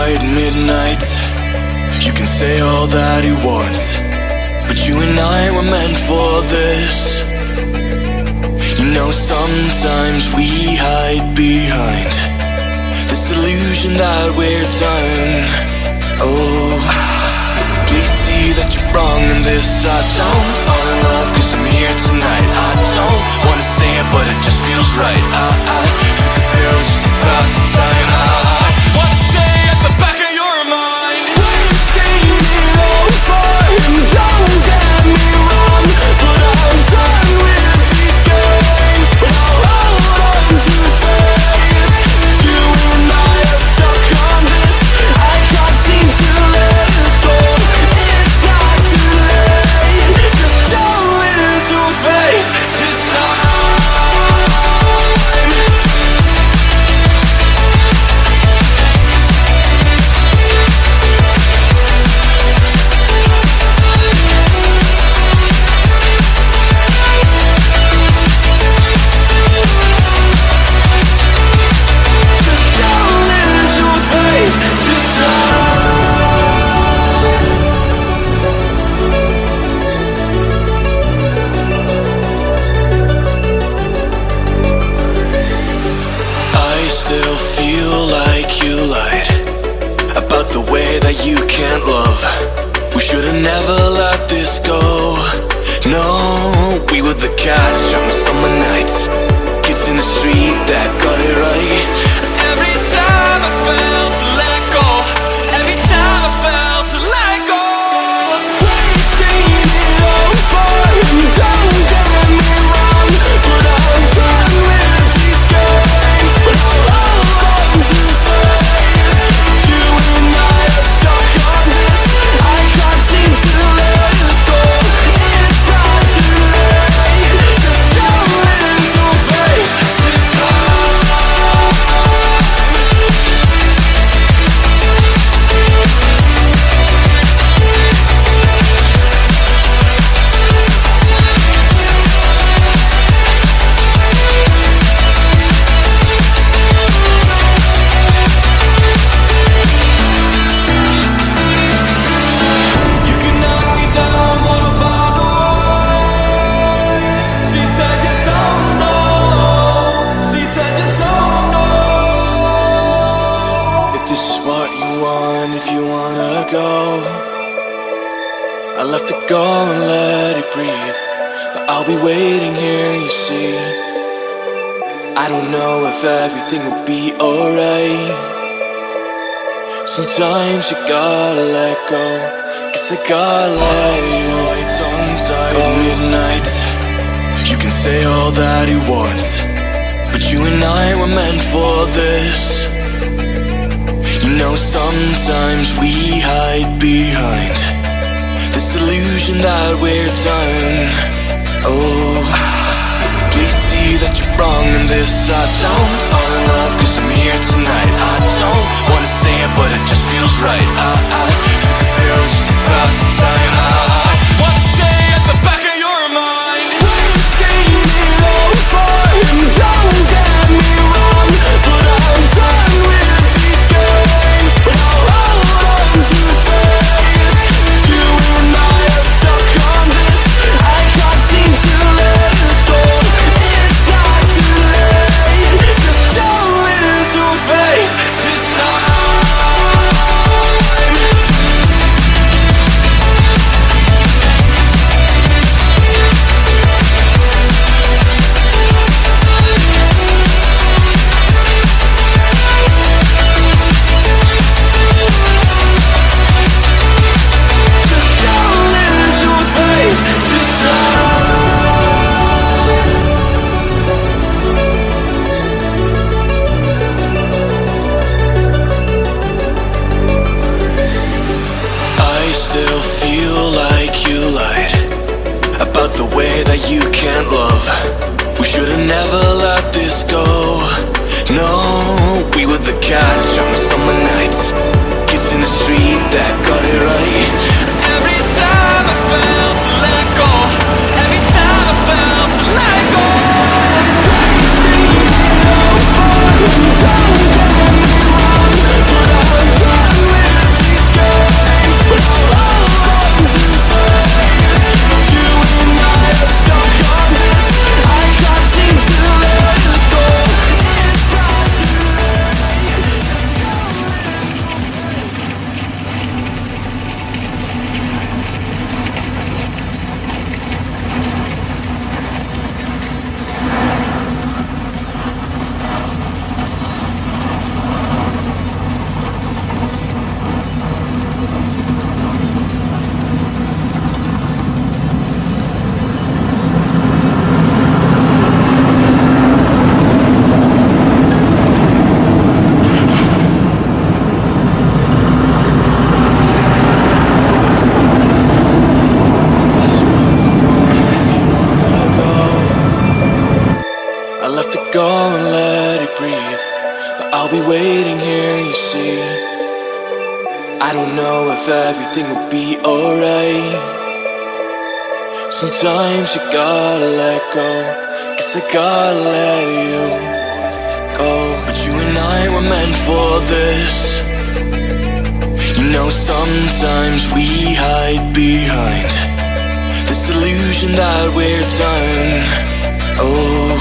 by at midnight. You can say all that you want, but you and I were meant for this. You know, sometimes we hide behind this illusion that we're done. Oh, please see that you're wrong in this. I don't fall in love cause I'm here tonight. I don't wanna say it but it just feels right. I took a pill just to pass the time. I wanna stay at the back of your mind. We've seen it all before, and don't get me wrong, but I'm done with these games. I'll hold on to faith. You and I are stuck on this. I can't seem to let us go. It's not too late. Just show little faith this time. You can't love. We should've never let this go. No, we were the catch on the summer nights. Kids in the street that got it right. Every time I felt to let go, every time I felt to let go. We've seen it all before, and don't get me wrong, but I'm done with these games. I'll hold on to faith. You and I are stuck on this. I can't seem to let us go. It's not too late. Just show little faith this time. You can knock me down, but I'll find a way. She said you don't know. She said you don't know. If this is what you want, if you wanna go, I'll have to go and let it breathe. But I'll be waiting here, you see. I don't know if everything will be alright. Sometimes you gotta let go, cause I gotta let you. Tongue-tied at midnight. You can say all that you want, but you and I were meant for this. You know, sometimes we hide behind this illusion that we're done. Oh, please see that you're wrong in this. I don't fall in love cause I'm here tonight. I don't wanna say it but it just feels right. I took a pill just to pass the time. I wanna stay at the back of your mind. We've seen it all before, and don't get me wrong, but I'm done with these games. I'll hold on to faith. You and I are stuck on this. I can't seem to let us go. It's not too late. Just show little faith this time. The way that you can't love. We should've never let this go. No, we were the catch on the summer nights. Kids in the street that got it right. Every time I felt to let go, every time I felt to let go. Crazy, no fun, don't get me wrong, but I'm done waiting here, you see. I don't know if everything will be alright. Sometimes you gotta let go, guess I gotta let you go. But you and I were meant for this. You know, sometimes we hide behind this illusion that we're done. Oh,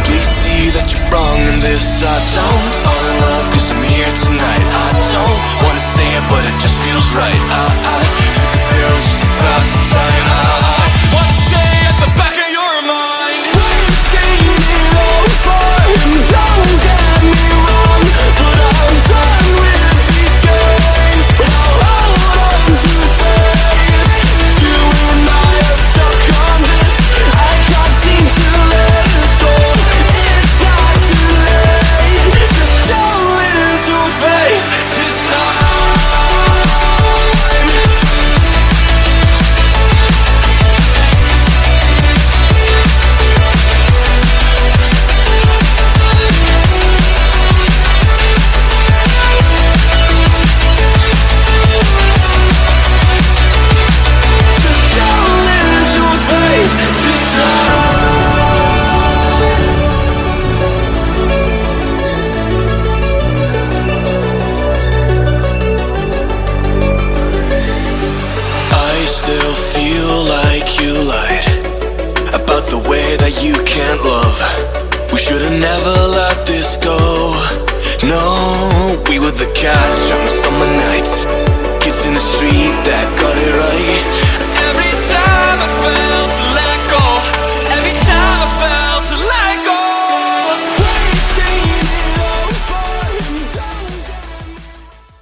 please see that you're wrong in this. I don't fall in love cause I'm here tonight. I don't wanna say it but it just feels right. I took a pill just to pass the time. I want to stay at the back of your mind. We've seen it all before, and don't get me wrong, but I'm done with these games. I'll hold on to faith. You and I are stuck on this. I can't seem to let us go. It's not too late, just don't lose your faith this time. You can't love. We should've never let this go. No, we were the catch on the summer night.